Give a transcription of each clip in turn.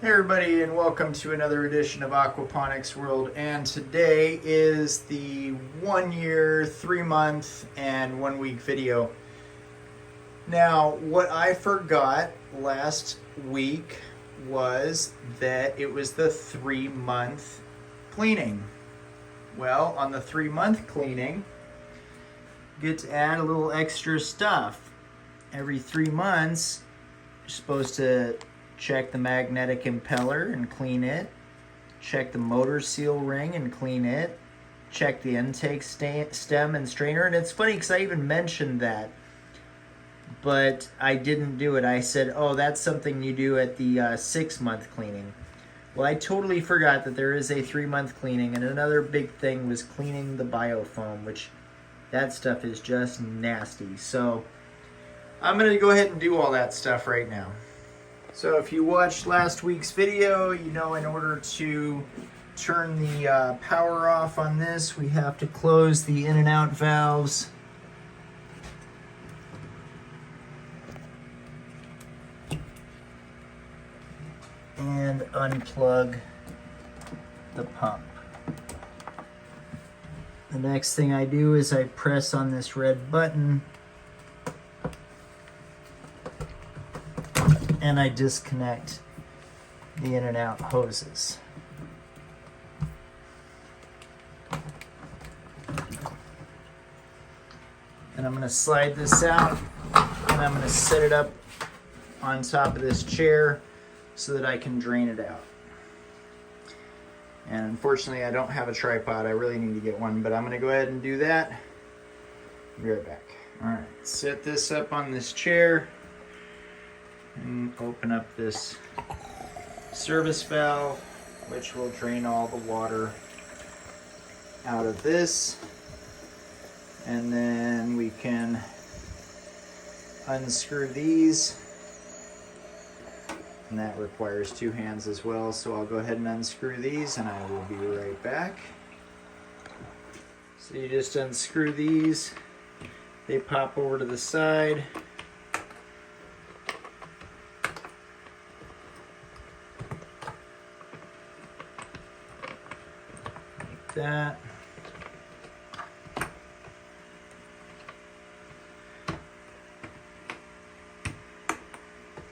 Hey everybody, and welcome to another edition of Aquaponics World. And today is the 1 year, 3 month, and 1 week video. Now, what I forgot last week was that it was the 3-month cleaning. Well, on the 3-month cleaning, you get to add a little extra stuff. Every 3 months, you're supposed to check the magnetic impeller and clean it, check the motor seal ring and clean it, check the intake stem and strainer. And it's funny because I even mentioned that, but I didn't do it. I said, oh, that's something you do at the 6-month cleaning. Well, I totally forgot that there is a 3-month cleaning, and another big thing was cleaning the biofoam, which that stuff is just nasty. So I'm going to go ahead and do all that stuff right now. So if you watched last week's video, you know in order to turn the power off on this, we have to close the in and out valves. And unplug the pump. The next thing I do is I press on this red button and I disconnect the in and out hoses. And I'm going to slide this out and I'm going to set it up on top of this chair so that I can drain it out. And unfortunately I don't have a tripod. I really need to get one, but I'm going to go ahead and do that. Be right back. Alright, set this up on this chair and open up this service valve, which will drain all the water out of this. And then we can unscrew these, and that requires 2 hands as well. So I'll go ahead and unscrew these and I will be right back. So you just unscrew these, they pop over to the side. That.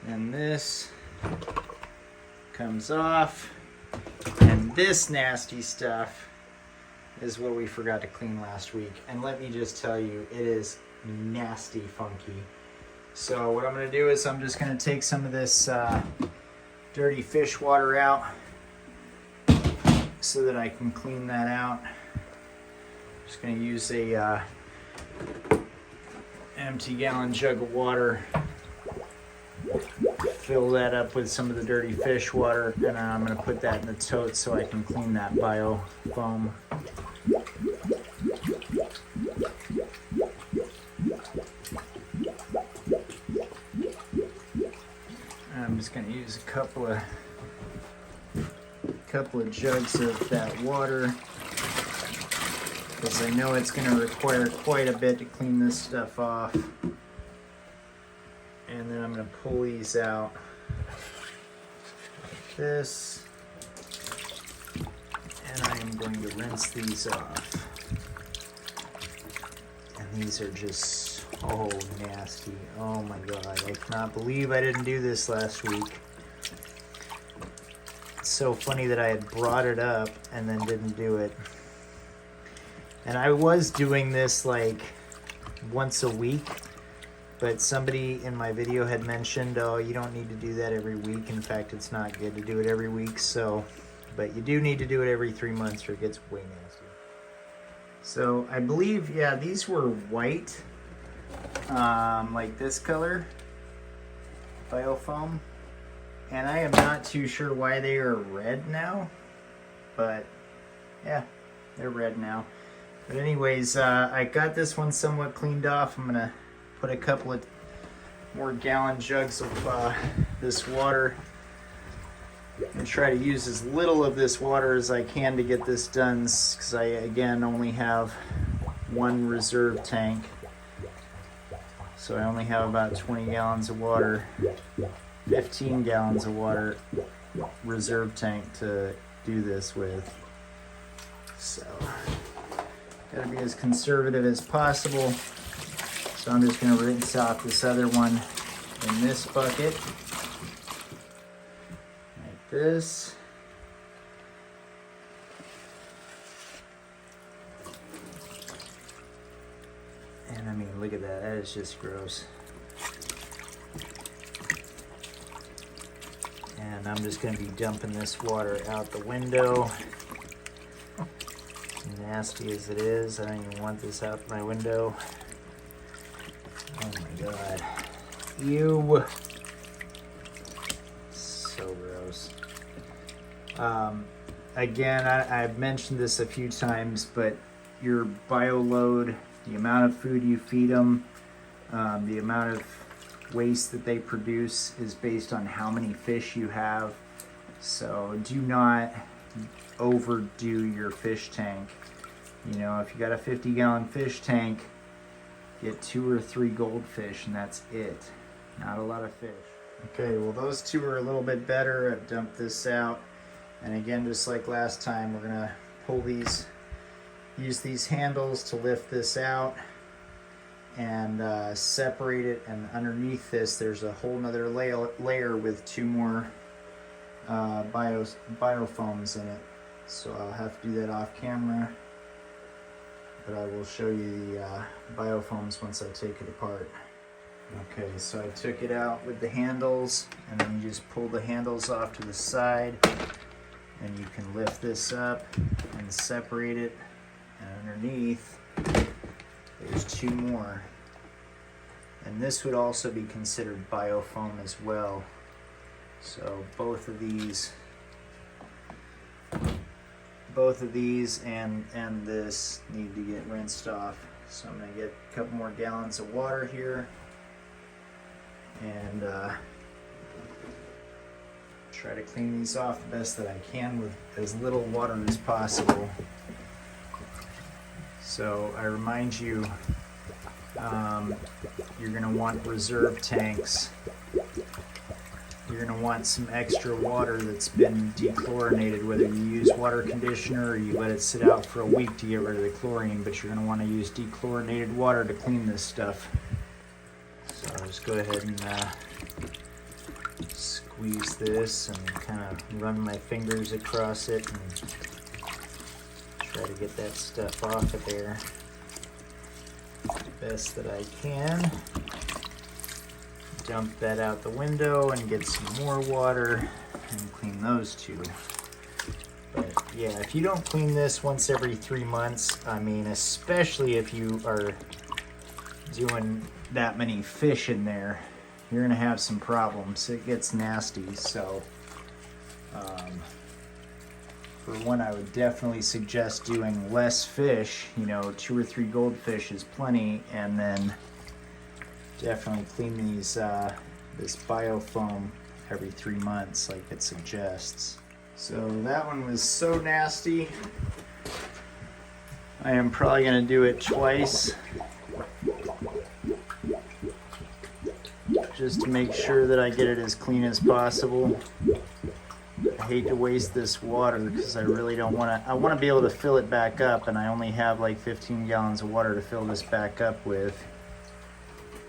And this comes off, and this nasty stuff is what we forgot to clean last week. And let me just tell you, it is nasty funky. So what I'm going to do is I'm just going to take some of this dirty fish water out so that I can clean that out. Just going to use a empty gallon jug of water, fill that up with some of the dirty fish water, and I'm going to put that in the tote so I can clean that biofoam. I'm just going to use a couple of jugs of that water because I know it's going to require quite a bit to clean this stuff off. And then I'm going to pull these out like this, and I am going to rinse these off. And these are just so nasty. Oh my god, I cannot believe I didn't do this last week. It's so funny that I had brought it up and then didn't do it. And I was doing this like once a week, but somebody in my video had mentioned, oh, you don't need to do that every week. In fact, it's not good to do it every week. So, but you do need to do it every 3 months or it gets way nasty. So I believe, yeah, these were white, like this color, biofoam. And I am not too sure why they are red now, but yeah, they're red now. But anyways, I got this one somewhat cleaned off. I'm gonna put a couple of more gallon jugs of this water and try to use as little of this water as I can to get this done, because I again only have one reserve tank. So I only have about 20 gallons of water, 15 gallons of water reserve tank to do this with. So, gotta be as conservative as possible. So I'm just gonna rinse out this other one in this bucket, like this. And I mean, look at that, that is just gross. And I'm just gonna be dumping this water out the window. Nasty as it is, I don't even want this out my window. Oh my god. Ew. So gross. Again, I've mentioned this a few times, but your bio load, the amount of food you feed them, the amount of waste that they produce is based on how many fish you have. So do not overdo your fish tank. You know, if you got a 50-gallon fish tank, get 2 or 3 goldfish and that's it. Not a lot of fish. Okay, well those two are a little bit better. I've dumped this out. And again, just like last time, we're gonna pull these, use these handles to lift this out and separate it. And underneath this, there's a whole nother layer with 2 more biofoams in it. So I'll have to do that off camera. But I will show you the biofoams once I take it apart. Okay, so I took it out with the handles, and then you just pull the handles off to the side, and you can lift this up and separate it. And underneath, there's 2 more. And this would also be considered biofoam as well. So both of these and this need to get rinsed off. So I'm gonna get a couple more gallons of water here and try to clean these off the best that I can with as little water as possible. So I remind you, you're gonna want reserve tanks. You're going to want some extra water that's been dechlorinated, whether you use water conditioner or you let it sit out for a week to get rid of the chlorine, but you're going to want to use dechlorinated water to clean this stuff. So I'll just go ahead and squeeze this and kind of run my fingers across it and try to get that stuff off of there the best that I can. Dump that out the window and get some more water and clean those 2. But yeah, if you don't clean this once every 3 months, I mean, especially if you are doing that many fish in there, you're gonna have some problems. It gets nasty. So for one, I would definitely suggest doing less fish. You know, 2 or 3 goldfish is plenty, and then definitely clean these this biofoam every 3 months like it suggests. So that one was so nasty, I am probably going to do it twice just to make sure that I get it as clean as possible. I hate to waste this water because I really don't want to. I want to be able to fill it back up, and I only have like 15 gallons of water to fill this back up with.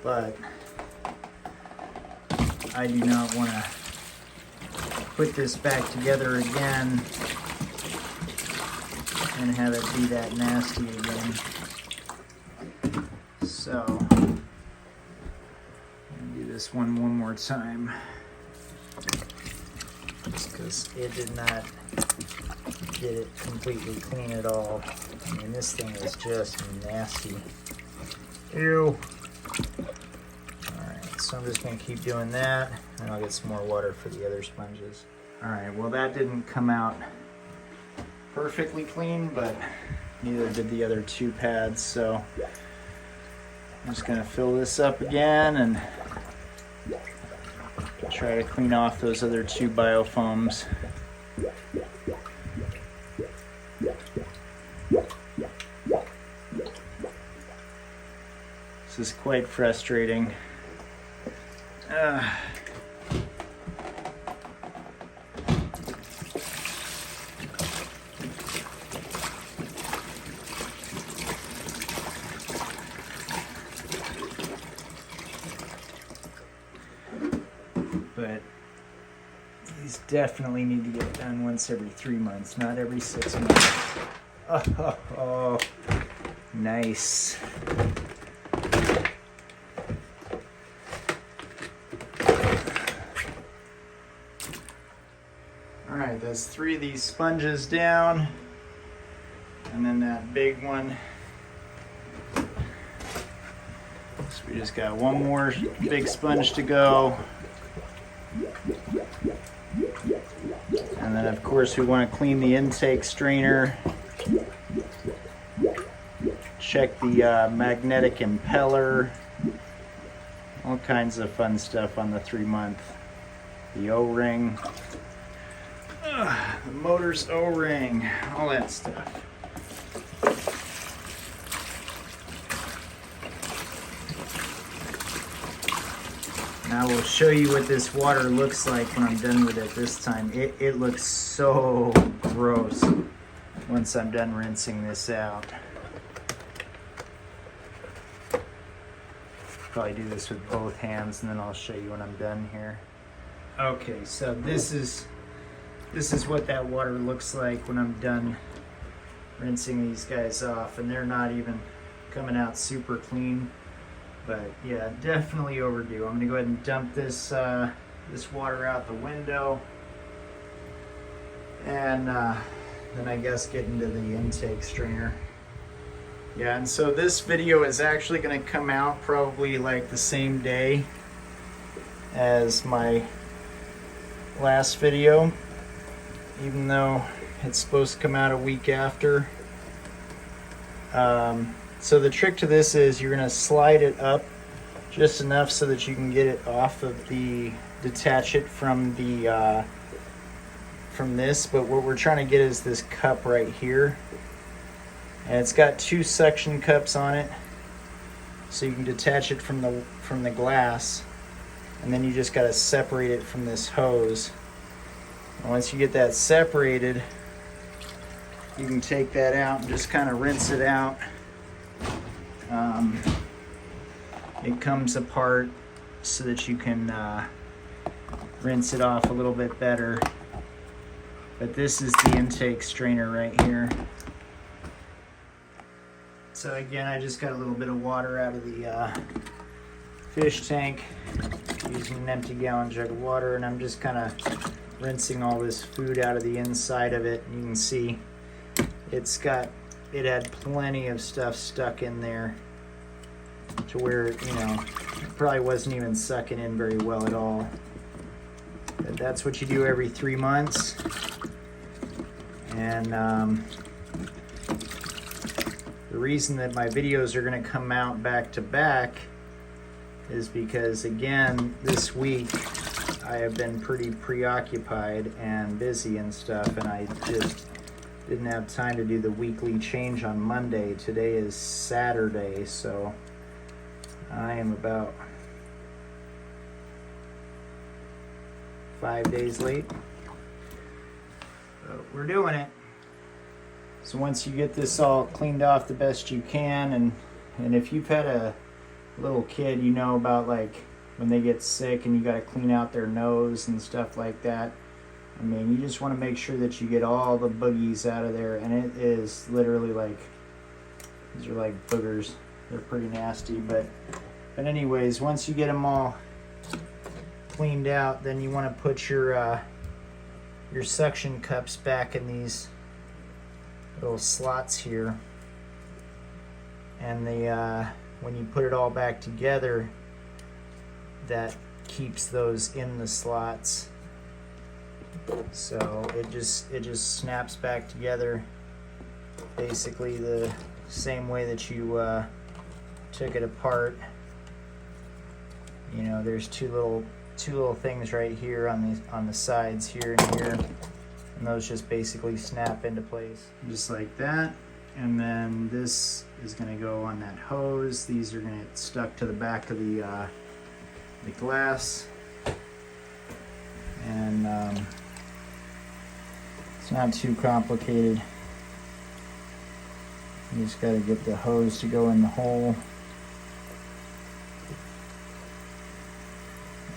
But I do not want to put this back together again and have it be that nasty again. So I'm gonna do this one more time, just because it did not get it completely clean at all. I mean, this thing is just nasty. Ew. So I'm just going to keep doing that, and I'll get some more water for the other sponges. Alright, well that didn't come out perfectly clean, but neither did the other 2 pads, so I'm just going to fill this up again and try to clean off those other 2 biofoams. This is quite frustrating. These definitely need to get done once every 3 months, not every 6 months. Oh, nice. Alright, that's 3 of these sponges down. And then that big one. So we just got one more big sponge to go. And then of course we want to clean the intake strainer. Check the magnetic impeller. All kinds of fun stuff on the 3-month. The O-ring. The motor's O-ring. All that stuff. Now we'll show you what this water looks like when I'm done with it this time. It looks so gross once I'm done rinsing this out. Probably do this with both hands and then I'll show you when I'm done here. Okay, so this is what that water looks like when I'm done rinsing these guys off, and they're not even coming out super clean. But yeah, definitely overdue. I'm gonna go ahead and dump this this water out the window, and then I guess get into the intake strainer. Yeah, and so this video is actually gonna come out probably like the same day as my last video, even though it's supposed to come out a week after. So the trick to this is you're going to slide it up just enough so that you can get it off of the, detach it from the from this. But what we're trying to get is this cup right here, and it's got 2 suction cups on it, so you can detach it from the glass, and then you just got to separate it from this hose. And once you get that separated, you can take that out and just kind of rinse it out. It comes apart so that you can rinse it off a little bit better. But this is the intake strainer right here. So again, I just got a little bit of water out of the fish tank using an empty gallon jug of water, and I'm just kind of rinsing all this food out of the inside of it. You can see it had plenty of stuff stuck in there to where, it probably wasn't even sucking in very well at all. But that's what you do every 3 months. And the reason that my videos are going to come out back to back is because, again, this week I have been pretty preoccupied and busy and stuff, and I just didn't have time to do the weekly change on Monday. Today is Saturday, so I am about 5 days late. But we're doing it. So once you get this all cleaned off the best you can, and if you've had a little kid, you know about like when they get sick and you got to clean out their nose and stuff like that. I mean, you just want to make sure that you get all the boogies out of there, and it is literally like, these are like boogers. They're pretty nasty, but anyways, once you get them all cleaned out, then you want to put your suction cups back in these little slots here, and when you put it all back together, that keeps those in the slots. So it just snaps back together basically the same way that you took it apart. There's two little things right here on the sides here and here, and those just basically snap into place just like that. And then this is going to go on that hose. These are going to get stuck to the back of the glass, and it's not too complicated. You just got to get the hose to go in the hole,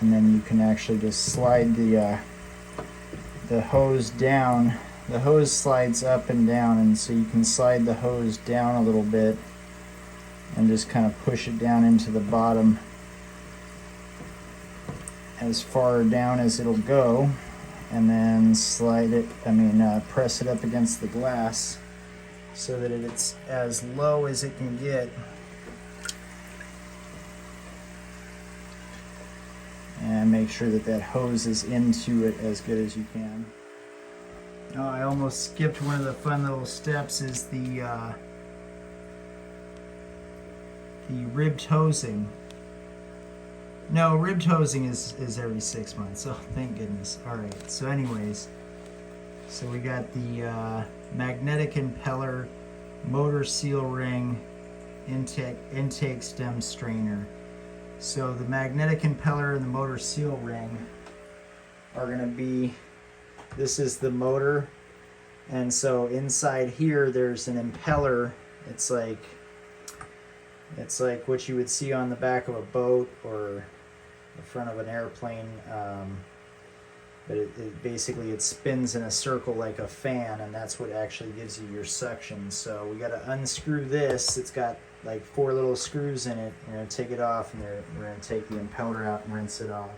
and then you can actually just slide the the hose down. The hose slides up and down, and so you can slide the hose down a little bit and just kind of push it down into the bottom as far down as it'll go, and then press it up against the glass so that it's as low as it can get. And make sure that that hose is into it as good as you can. Oh, I almost skipped one of the fun little steps, is the ribbed hosing. No, ribbed hosing is every 6 months. Oh, thank goodness. All right. So, anyways, so we got the magnetic impeller, motor seal ring, intake stem strainer. So the magnetic impeller and the motor seal ring are going to be. This is the motor, and so inside here there's an impeller. It's like what you would see on the back of a boat or the front of an airplane, but it basically it spins in a circle like a fan, and that's what actually gives you your suction. So we got to unscrew this. It's got like 4 little screws in it. We're going to take it off, and we're going to take the impeller out and rinse it off.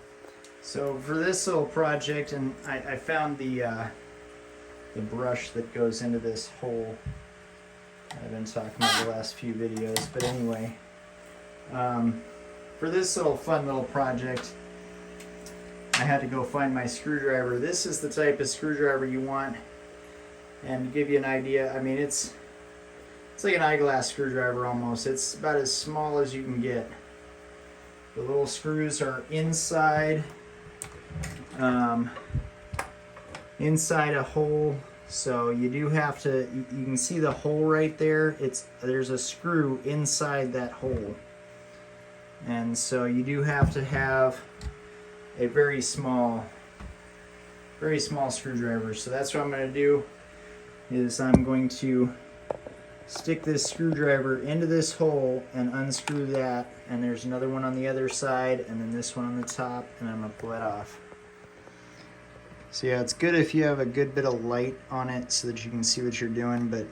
So for this little project, and I found the brush that goes into this hole. I've been talking about the last few videos, but anyway, for this fun little project, I had to go find my screwdriver. This is the type of screwdriver you want, and to give you an idea, I mean it's like an eyeglass screwdriver almost. It's about as small as you can get. The little screws are inside a hole, so you do have to, you can see the hole right there. There's a screw inside that hole, and so you do have to have a very small screwdriver. So that's what I'm going to do, is I'm going to stick this screwdriver into this hole and unscrew that, and there's another one on the other side, and then this one on the top, and I'm going to pull it off. So yeah, it's good if you have a good bit of light on it so that you can see what you're doing, but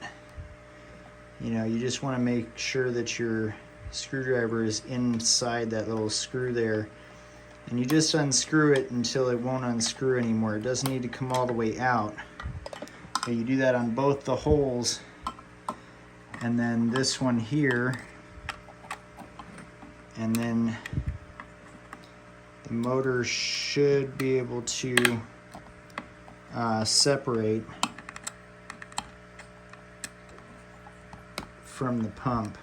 you just want to make sure that your screwdriver is inside that little screw there, and you just unscrew it until it won't unscrew anymore. It doesn't need to come all the way out, but you do that on both the holes. And then this one here, and then the motor should be able to separate from the pump.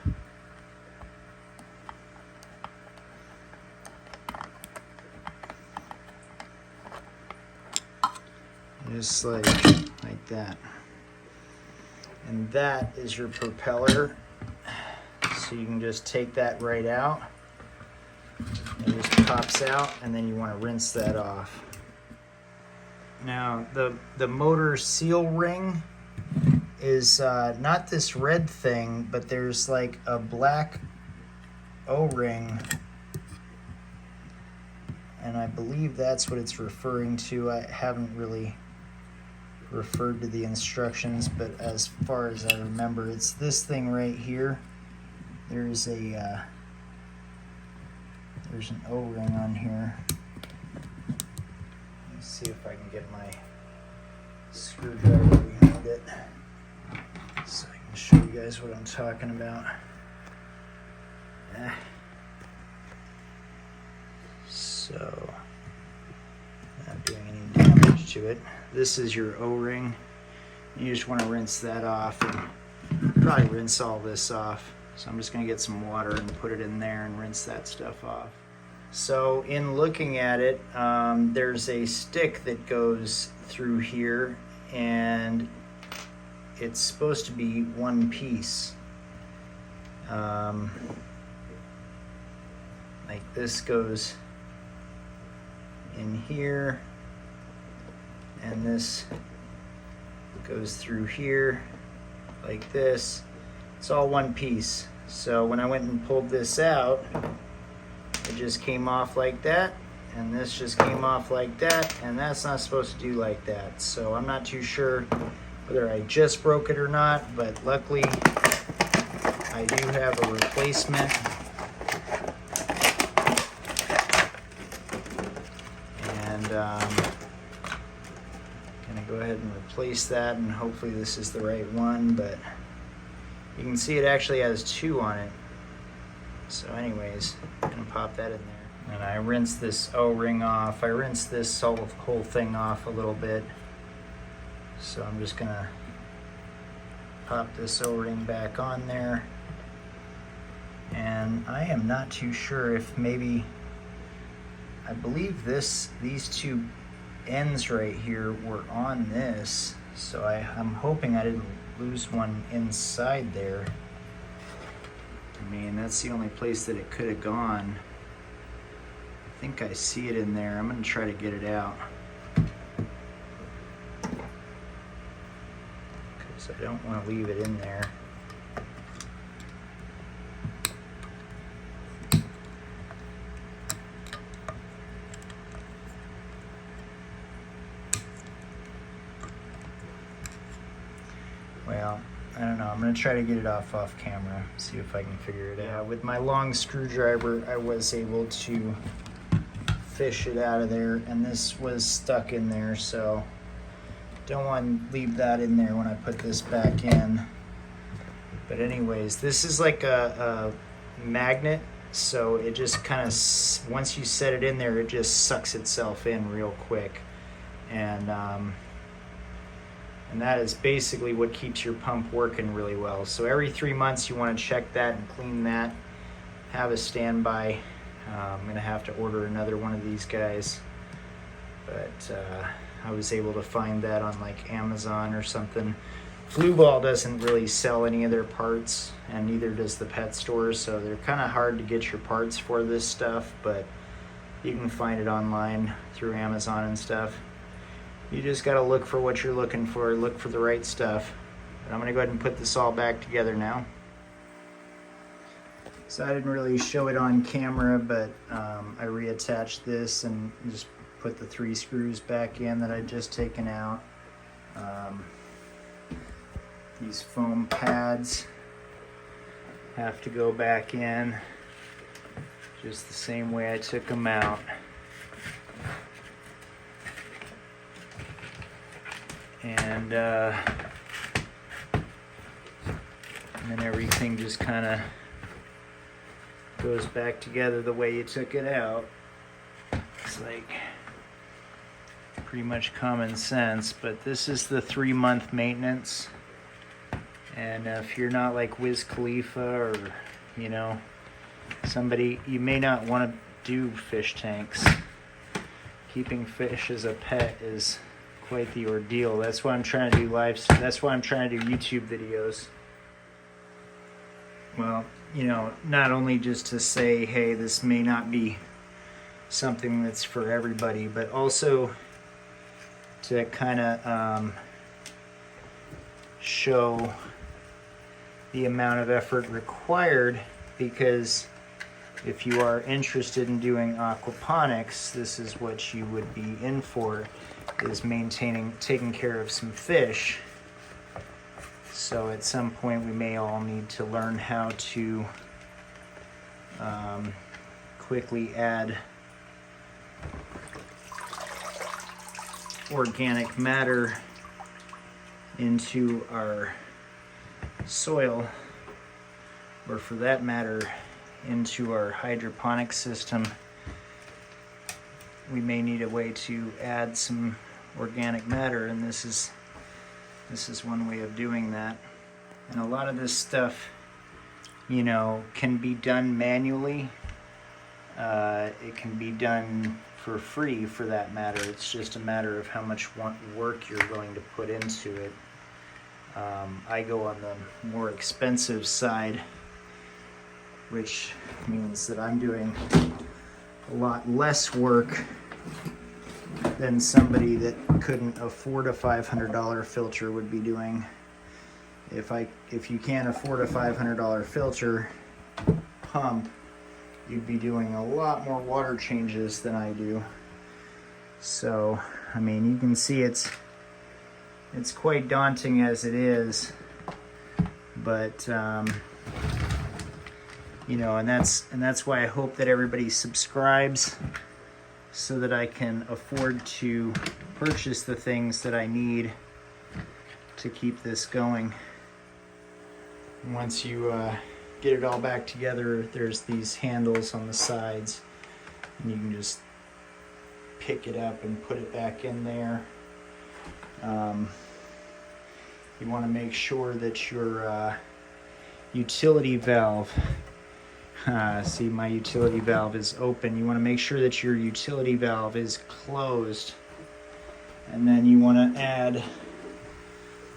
Just like that. And that is your propeller. So you can just take that right out. It just pops out, and then you want to rinse that off. Now the motor seal ring is not this red thing, but there's like a black O-ring, and I believe that's what it's referring to. I haven't really referred to the instructions, but as far as I remember, it's this thing right here. There's an O-ring on here. Let's see if I can get my screwdriver behind it so I can show you guys what I'm talking about. So, not doing any damage to it. This is your O-ring. You just want to rinse that off, and probably rinse all this off. So I'm just going to get some water and put it in there and rinse that stuff off. So in looking at it, there's a stick that goes through here, and it's supposed to be one piece. Like this goes in here, and this goes through here like this. It's all one piece. So when I went and pulled this out, it just came off like that, and this just came off like that, and that's not supposed to do like that. So I'm not too sure whether I just broke it or not, but luckily I do have a replacement. And gonna go ahead and replace that, and hopefully this is the right one, but you can see it actually has 2 on it. So anyways, I'm gonna pop that in there. And I rinsed this O-ring off. I rinsed this whole thing off a little bit. So I'm just gonna pop this O-ring back on there. And I am not too sure if maybe, I believe these 2 ends right here were on this. So I'm hoping I didn't lose one inside there. I mean, that's the only place that it could have gone. I think I see it in there. I'm gonna try to get it out, because I don't want to leave it in there. Well, I don't know. I'm gonna try to get it off camera, see if I can figure it out. With my long screwdriver, I was able to fish it out of there, and this was stuck in there, so don't want to leave that in there when I put this back in. But anyways, this is like a magnet, so it just kind of, once you set it in there, it just sucks itself in real quick. And that is basically what keeps your pump working really well. So every 3 months you want to check that and clean that. Have a standby. I'm gonna have to order another one of these guys, but I was able to find that on like Amazon or something. Flueball doesn't really sell any of their parts, and neither does the pet store, so they're kind of hard to get your parts for this stuff, but you can find it online through Amazon and stuff. You just got to look for what you're looking for, look for the right stuff. But I'm gonna go ahead and put this all back together now. So I didn't really show it on camera, but I reattached this and just put the 3 screws back in that I'd just taken out. These foam pads have to go back in just the same way I took them out. And then everything just kind of goes back together the way you took it out. It's like pretty much common sense, but this is the 3-month maintenance. And if you're not like Wiz Khalifa or, you know, somebody, you may not want to do fish tanks. Keeping fish as a pet is quite the ordeal. That's why I'm trying to do that's why I'm trying to do YouTube videos. Well, you know, not only just to say, hey, this may not be something that's for everybody, but also to kind of show the amount of effort required, because if you are interested in doing aquaponics, this is what you would be in for, is taking care of some fish. So at some point we may all need to learn how to quickly add organic matter into our soil, or for that matter into our hydroponic system. We may need a way to add some organic matter, and this is one way of doing that. And a lot of this stuff, you know, can be done manually. It can be done for free, for that matter. It's just a matter of how much work you're going to put into it. I go on the more expensive side, which means that I'm doing a lot less work than somebody that couldn't afford a $500 filter would be doing. If you can't afford a $500 filter pump, you'd be doing a lot more water changes than I do. So, I mean, you can see it's quite daunting as it is, but you know, and that's why I hope that everybody subscribes so that I can afford to purchase the things that I need to keep this going. Once you get it all back together, there's these handles on the sides, and you can just pick it up and put it back in there. You want to make sure that your utility valve, see, my utility valve is open. You want to make sure that your utility valve is closed, and then you want to add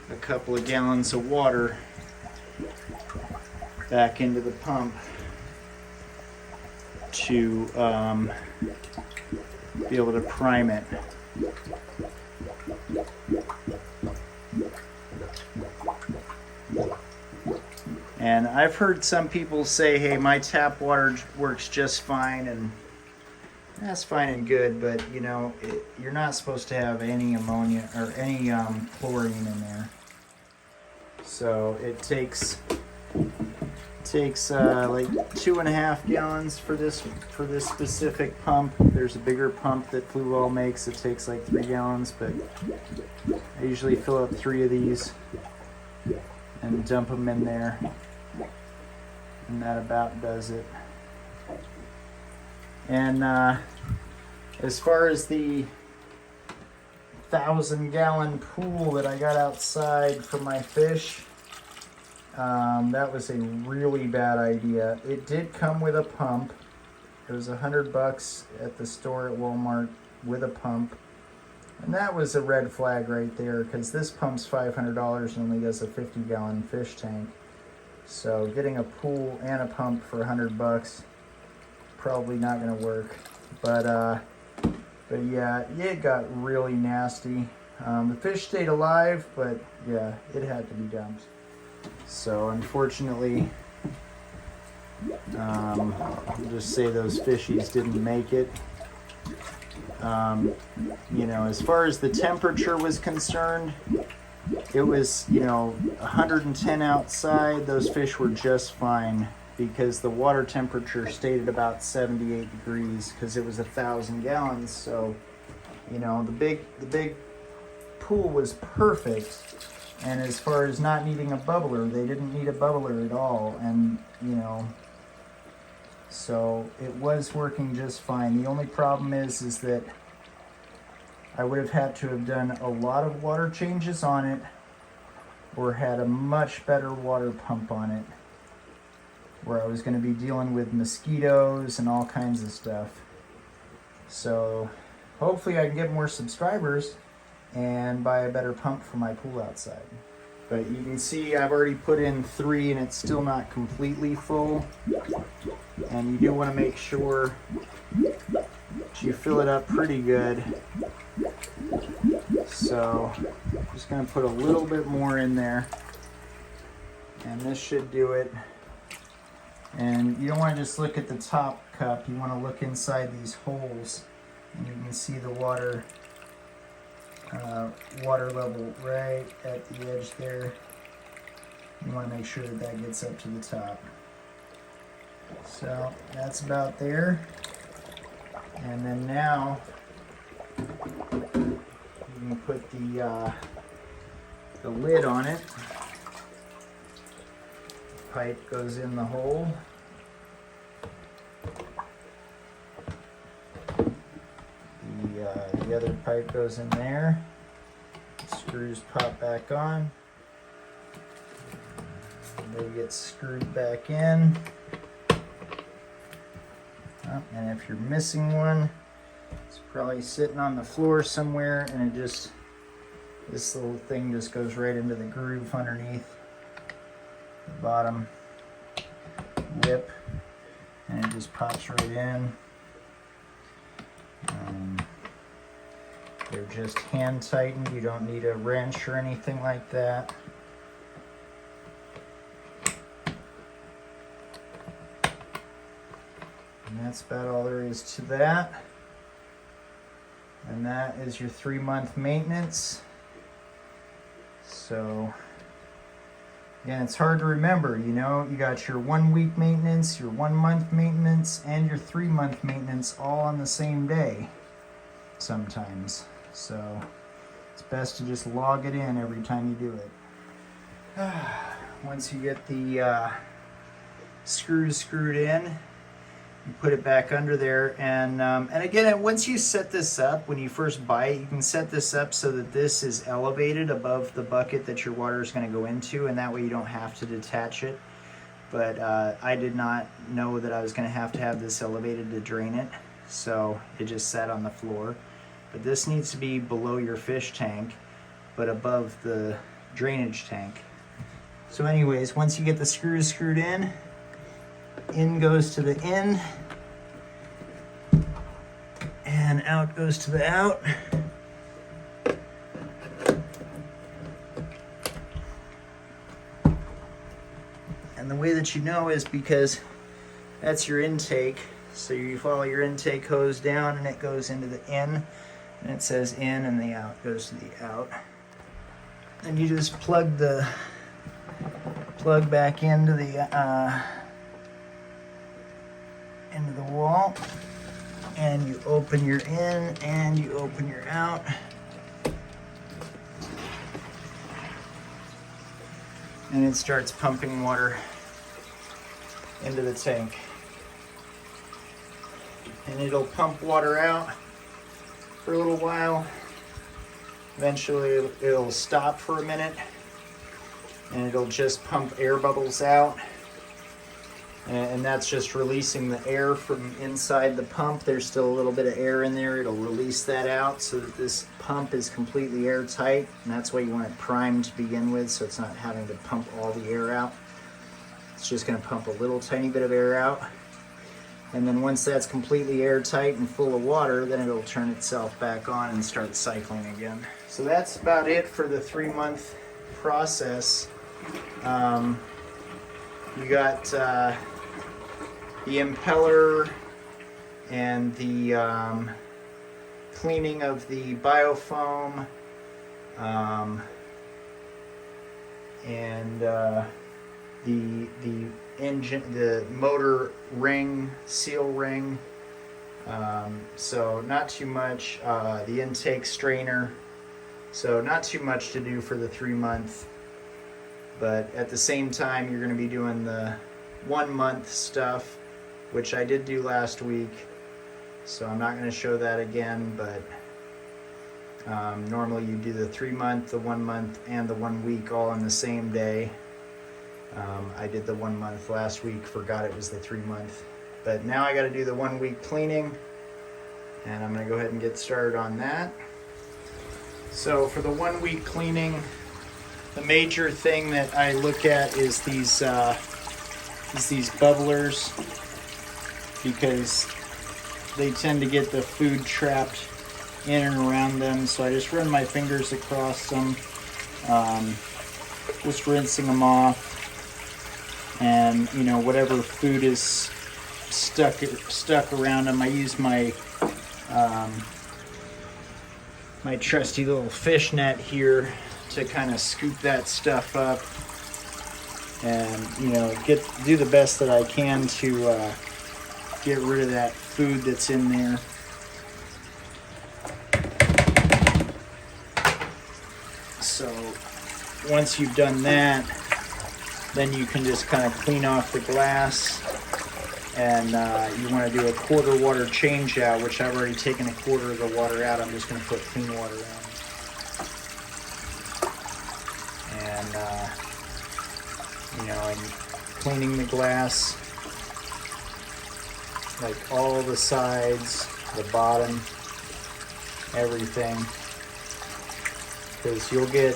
a couple of gallons of water back into the pump to be able to prime it. And I've heard some people say, hey, my tap water works just fine, and that's fine and good, but you know, you're not supposed to have any ammonia or any chlorine in there. So it takes like 2.5 gallons for this specific pump. There's a bigger pump that Fluval makes that takes like 3 gallons, but I usually fill up 3 of these and dump them in there, and that about does it. And as far as the 1,000-gallon pool that I got outside for my fish, that was a really bad idea. It did come with a pump. It was $100 at the store at Walmart with a pump, and that was a red flag right there, because this pump's $500 and only does a 50-gallon fish tank. So getting a pool and a pump for $100, probably not going to work. But yeah, it got really nasty. The fish stayed alive, but yeah, it had to be dumped. So unfortunately, I'll just say those fishies didn't make it. You know, as far as the temperature was concerned, it was, you know, 110 outside. Those fish were just fine, because the water temperature stayed at about 78 degrees because it was 1,000 gallons. So, you know, the big pool was perfect. And as far as not needing a bubbler, they didn't need a bubbler at all. And, you know, so it was working just fine. The only problem is that I would have had to have done a lot of water changes on it, or had a much better water pump on it, where I was going to be dealing with mosquitoes and all kinds of stuff. So hopefully I can get more subscribers and buy a better pump for my pool outside. But you can see I've already put in 3 and it's still not completely full. And you do want to make sure that you fill it up pretty good. So I'm just going to put a little bit more in there, and this should do it. And you don't want to just look at the top cup, you want to look inside these holes, and you can see the water level right at the edge there. You want to make sure that that gets up to the top. So that's about there. And then now you can put the lid on it. The pipe goes in the hole. The other pipe goes in there. The screws pop back on. They get screwed back in. Oh, and if you're missing one, it's probably sitting on the floor somewhere, and this little thing just goes right into the groove underneath the bottom lip, and it just pops right in. They're just hand tightened. You don't need a wrench or anything like that. And that's about all there is to that. And that is your 3-month maintenance. So again, it's hard to remember, you know, you got your 1-week maintenance, your 1-month maintenance, and your 3-month maintenance all on the same day sometimes. So it's best to just log it in every time you do it. Once you get the screws screwed in, you put it back under there, and again, once you set this up, when you first buy it, you can set this up so that this is elevated above the bucket that your water is going to go into, and that way you don't have to detach it. But I did not know that I was going to have this elevated to drain it, so it just sat on the floor. But this needs to be below your fish tank, but above the drainage tank. So anyways, once you get the screws screwed in goes to the in, and out goes to the out. And the way that you know is because that's your intake. So you follow your intake hose down and it goes into the in, and it says in, and the out goes to the out. And you just plug back into the wall, and you open your in and you open your out. And it starts pumping water into the tank. And it'll pump water out for a little while. Eventually it'll stop for a minute, and it'll just pump air bubbles out. And that's just releasing the air from inside the pump. There's still a little bit of air in there. It'll release that out so that this pump is completely airtight. And that's why you want it primed to begin with, so it's not having to pump all the air out. It's just going to pump a little tiny bit of air out. And then once that's completely airtight and full of water, then it'll turn itself back on and start cycling again. So that's about it for the 3-month process. You got the impeller and the cleaning of the biofoam, and the engine, the motor ring, seal ring. So not too much. The intake strainer. So not too much to do for the 3-month. But at the same time, you're going to be doing the 1-month stuff, which I did do last week. So I'm not going to show that again, but normally you do the 3-month, the 1-month, and the 1 week all on the same day. I did the 1 month last week, forgot it was the 3-month. But now I got to do the 1 week cleaning, and I'm going to go ahead and get started on that. So for the 1 week cleaning, the major thing that I look at is these bubblers, because they tend to get the food trapped in and around them. So I just run my fingers across them, just rinsing them off, and you know, whatever food is stuck around them. I use my my trusty little fish net here to kind of scoop that stuff up, and you know, do the best that I can to get rid of that food that's in there. So once you've done that, then you can just kind of clean off the glass, and you want to do a quarter water change out, which I've already taken a quarter of the water out. I'm just going to put clean water in. And you know, and cleaning the glass, like all the sides, the bottom, everything, because you'll get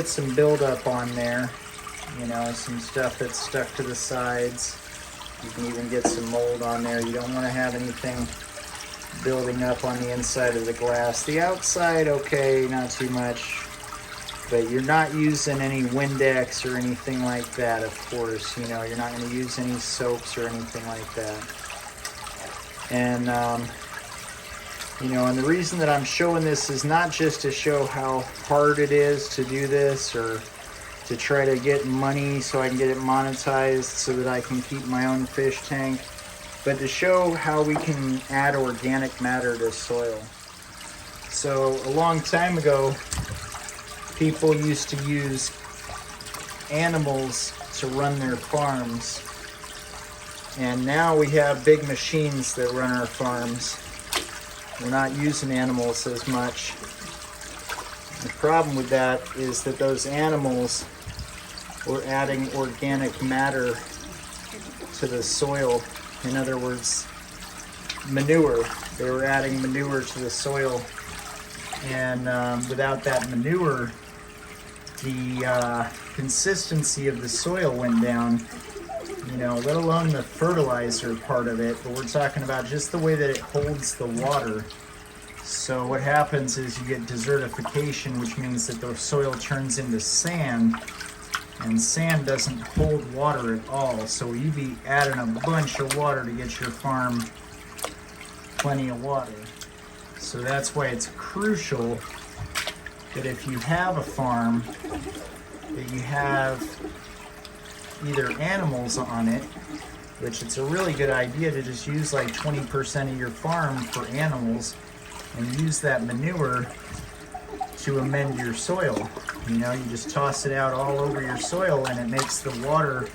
some buildup on there, you know, some stuff that's stuck to the sides. You can even get some mold on there. You don't want to have anything building up on the inside of the glass. The outside, okay, not too much. But you're not using any Windex or anything like that, of course. You know, you're not going to use any soaps or anything like that. And, you know, and the reason that I'm showing this is not just to show how hard it is to do this or to try to get money so I can get it monetized so that I can keep my own fish tank, but to show how we can add organic matter to soil. So a long time ago, people used to use animals to run their farms. And now we have big machines that run our farms. We're not using animals as much. The problem with that is that those animals were adding organic matter to the soil. In other words, manure. They were adding manure to the soil. And without that manure, the consistency of the soil went down, you know, let alone the fertilizer part of it, but we're talking about just the way that it holds the water. So what happens is you get desertification, which means that the soil turns into sand, and sand doesn't hold water at all. So you'd be adding a bunch of water to get your farm plenty of water. So that's why it's crucial that if you have a farm, that you have either animals on it, which it's a really good idea to just use like 20% of your farm for animals and use that manure to amend your soil. You know, you just toss it out all over your soil and it makes the water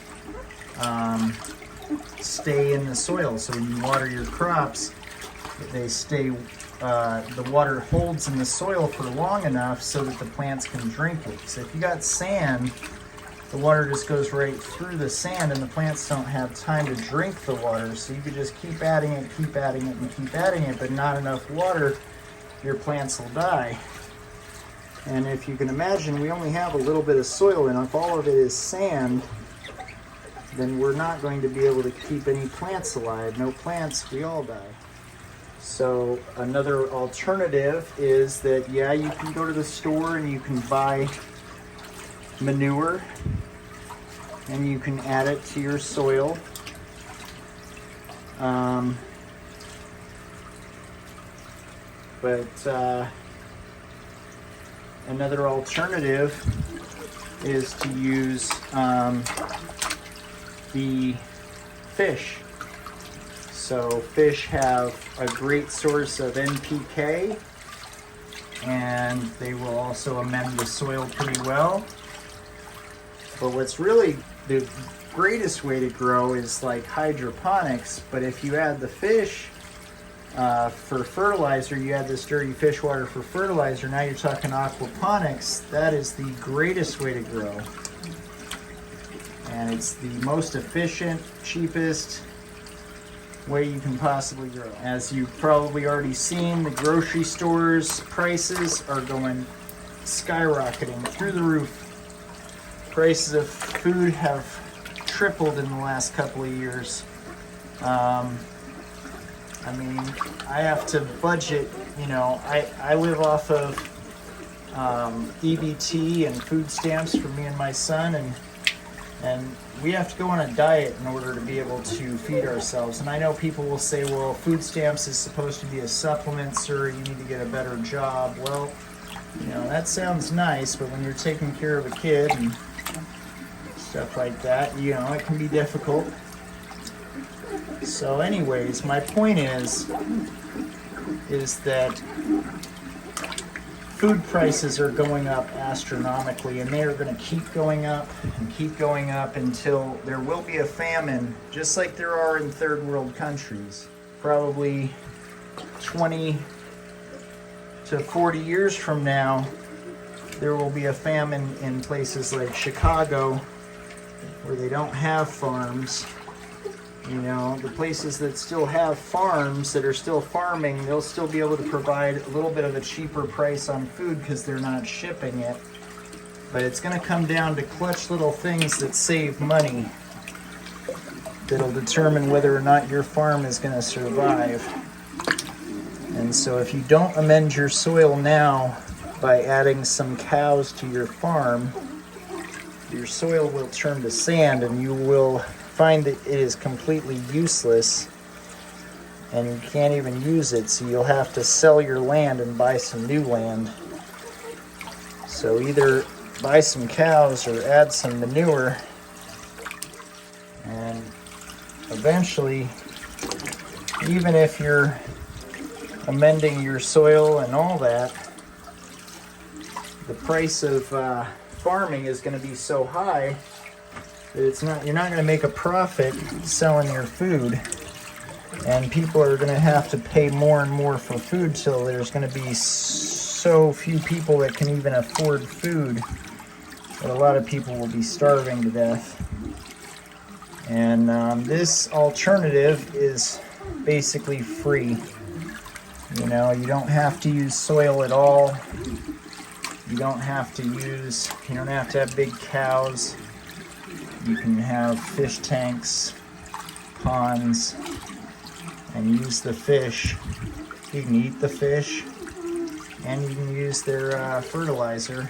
stay in the soil. So when you water your crops, they stay, the water holds in the soil for long enough so that the plants can drink it. So if you got sand, the water just goes right through the sand and the plants don't have time to drink the water. So you could just keep adding it, keep adding it, and keep adding it, but not enough water, your plants will die. And if you can imagine, we only have a little bit of soil, and if all of it is sand, then we're not going to be able to keep any plants alive. No plants, we all die. So another alternative is that, yeah, you can go to the store and you can buy manure and you can add it to your soil. Another alternative is to use the fish. So fish have a great source of NPK, and they will also amend the soil pretty well. But what's really the greatest way to grow is like hydroponics. But if you add the fish for fertilizer, you add this dirty fish water for fertilizer, now you're talking aquaponics. That is the greatest way to grow. And it's the most efficient, cheapest way you can possibly grow. As you've probably already seen, the grocery stores prices are going skyrocketing through the roof. Prices of food have tripled in the last couple of years. I mean, I have to budget, you know, I live off of EBT and food stamps for me and my son, and we have to go on a diet in order to be able to feed ourselves. And I know people will say, well, food stamps is supposed to be a supplement, sir, you need to get a better job. Well, you know, that sounds nice, but when you're taking care of a kid and stuff like that, you know, it can be difficult. So anyways, my point is that food prices are going up astronomically, and they are going to keep going up and keep going up until there will be a famine, just like there are in third world countries. Probably 20 to 40 years from now, there will be a famine in places like Chicago where they don't have farms. You know, the places that still have farms, that are still farming, they'll still be able to provide a little bit of a cheaper price on food because they're not shipping it. But it's going to come down to clutch little things that save money that'll determine whether or not your farm is going to survive. And so if you don't amend your soil now, by adding some cows to your farm, your soil will turn to sand and you will find that it is completely useless and you can't even use it, so you'll have to sell your land and buy some new land. So either buy some cows or add some manure, and eventually, even if you're amending your soil and all that, the price of farming is going to be so high that you're not going to make a profit selling your food, and people are going to have to pay more and more for food till there's going to be so few people that can even afford food that a lot of people will be starving to death. And this alternative is basically free. You know, you don't have to use soil at all. You don't have to have big cows. You can have fish tanks, ponds, and use the fish. You can eat the fish, and you can use their fertilizer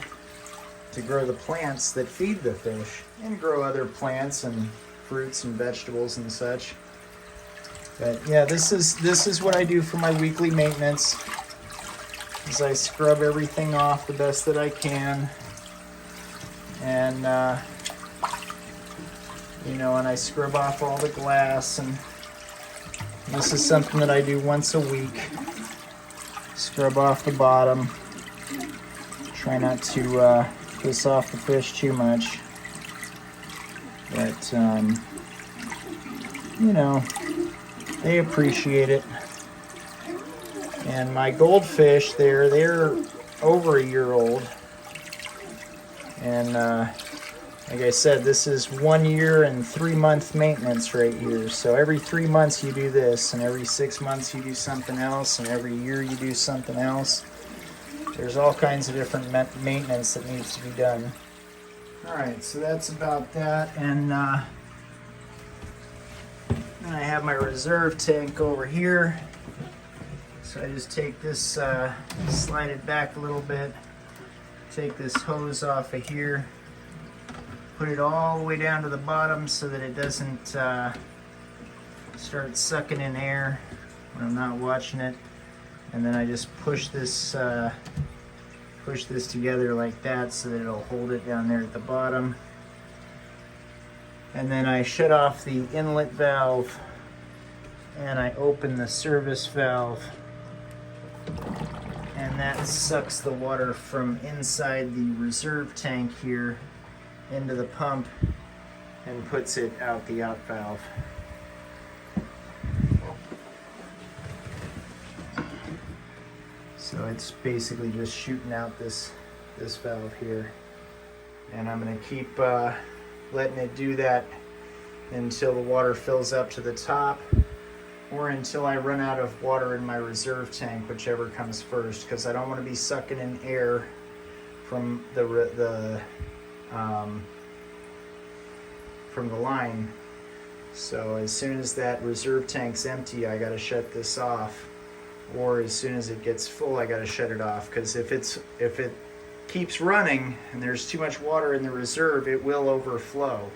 to grow the plants that feed the fish, and grow other plants and fruits and vegetables and such. But yeah, this is what I do for my weekly maintenance. Is I scrub everything off the best that I can, and and I scrub off all the glass, and this is something that I do once a week. Scrub off the bottom. Try not to piss off the fish too much, but they appreciate it. And my goldfish they're over a year old, and like I said, this is 1 year and 3 month maintenance right here. So every 3 months you do this, and every 6 months you do something else, and every year you do something else. There's all kinds of different maintenance that needs to be done. Alright, so that's about that. And then I have my reserve tank over here. So I just take this, slide it back a little bit, take this hose off of here, put it all the way down to the bottom so that it doesn't start sucking in air when I'm not watching it. And then I just push this together like that so that it'll hold it down there at the bottom. And then I shut off the inlet valve and I open the service valve, and that sucks the water from inside the reserve tank here into the pump and puts it out the out valve. So it's basically just shooting out this valve here, and I'm going to keep letting it do that until the water fills up to the top, or until I run out of water in my reserve tank, whichever comes first, because I don't want to be sucking in air from the line. So as soon as that reserve tank's empty, I got to shut this off, or as soon as it gets full, I got to shut it off, because if it keeps running and there's too much water in the reserve, it will overflow.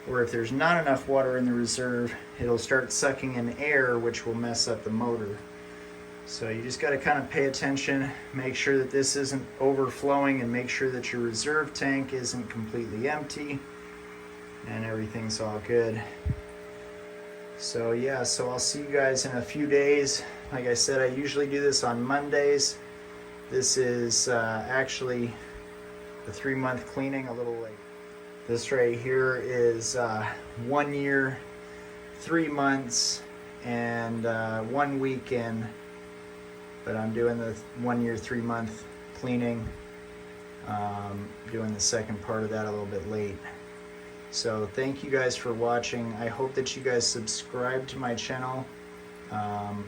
Or if there's not enough water in the reserve, it'll start sucking in air, which will mess up the motor. So you just got to kind of pay attention, make sure that this isn't overflowing, and make sure that your reserve tank isn't completely empty, and everything's all good. So yeah, so I'll see you guys in a few days. Like I said, I usually do this on Mondays. This is actually the 3 month cleaning, a little late. This right here is 1 year, 3 months, and 1 week in. But I'm doing the 1 year, 3 month cleaning. Doing the second part of that a little bit late. So thank you guys for watching. I hope that you guys subscribe to my channel,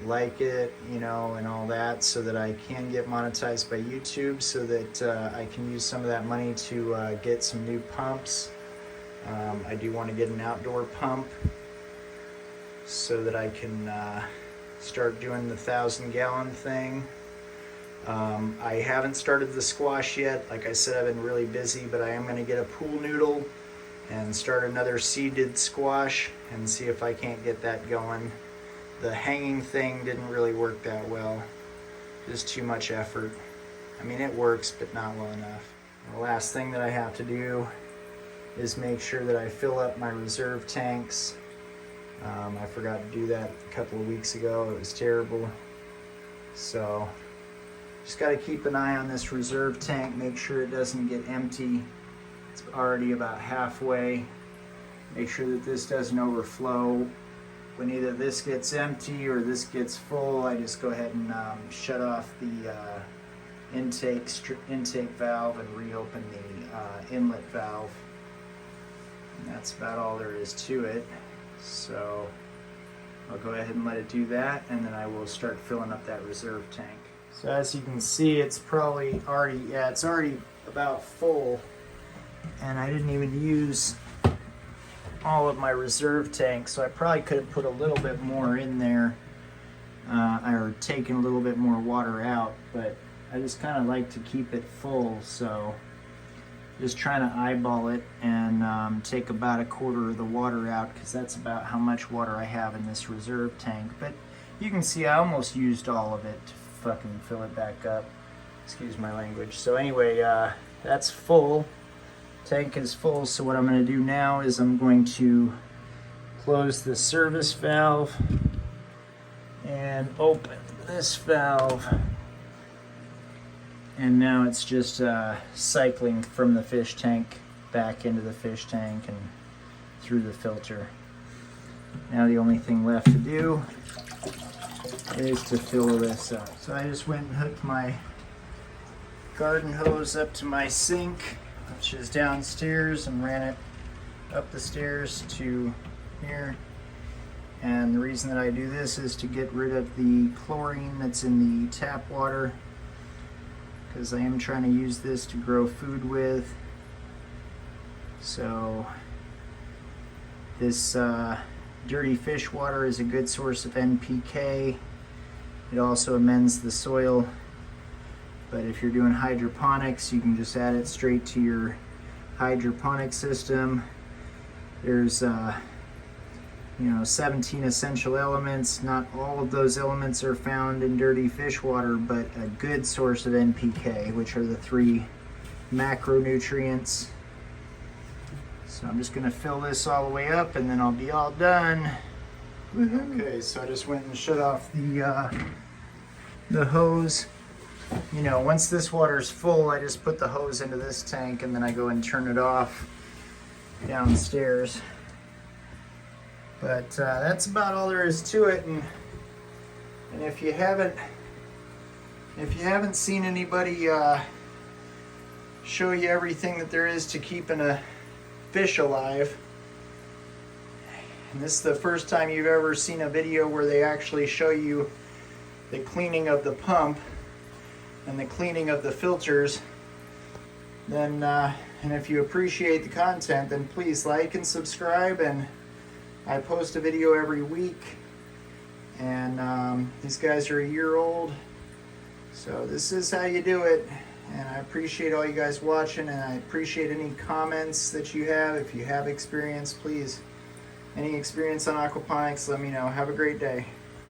like it, and all that, so that I can get monetized by YouTube, so that I can use some of that money to get some new pumps. I do want to get an outdoor pump so that I can start doing the 1,000 gallon thing. I haven't started the squash yet. Like I said, I've been really busy, but I am going to get a pool noodle and start another seeded squash and see if I can't get that going. The hanging thing didn't really work that well. Just too much effort. I mean, it works, but not well enough. The last thing that I have to do is make sure that I fill up my reserve tanks. I forgot to do that a couple of weeks ago. It was terrible. So just got to keep an eye on this reserve tank, make sure it doesn't get empty. It's already about halfway. Make sure that this doesn't overflow. When either this gets empty or this gets full, I just go ahead and shut off the intake valve and reopen the inlet valve. And that's about all there is to it. So I'll go ahead and let it do that, and then I will start filling up that reserve tank. So as you can see, it's probably already, it's already about full, and I didn't even use all of my reserve tank, so I probably could have put a little bit more in there, or taken a little bit more water out, but I just kind of like to keep it full, so just trying to eyeball it and take about a quarter of the water out, because that's about how much water I have in this reserve tank. But you can see I almost used all of it to fucking fill it back up. Excuse my language. So anyway, that's full. Tank is full, so what I'm going to do now is I'm going to close the service valve and open this valve. And now it's just cycling from the fish tank back into the fish tank and through the filter. Now the only thing left to do is to fill this up. So I just went and hooked my garden hose up to my sink, which is downstairs, and ran it up the stairs to here. And the reason that I do this is to get rid of the chlorine that's in the tap water, because I am trying to use this to grow food with. So this dirty fish water is a good source of NPK. It also amends the soil, but if you're doing hydroponics, you can just add it straight to your hydroponic system. There's 17 essential elements. Not all of those elements are found in dirty fish water, but a good source of NPK, which are the 3 macronutrients. So I'm just going to fill this all the way up, and then I'll be all done. Okay, so I just went and shut off the hose. Once this water's full, I just put the hose into this tank, and then I go and turn it off downstairs. But that's about all there is to it. And if you haven't seen anybody show you everything that there is to keeping a fish alive, and this is the first time you've ever seen a video where they actually show you the cleaning of the pump and the cleaning of the filters, then and if you appreciate the content, then please like and subscribe. And I post a video every week, and these guys are a year old, so this is how you do it. And I appreciate all you guys watching, and I appreciate any comments that you have. If you have experience, please, any experience on aquaponics, let me know. Have a great day.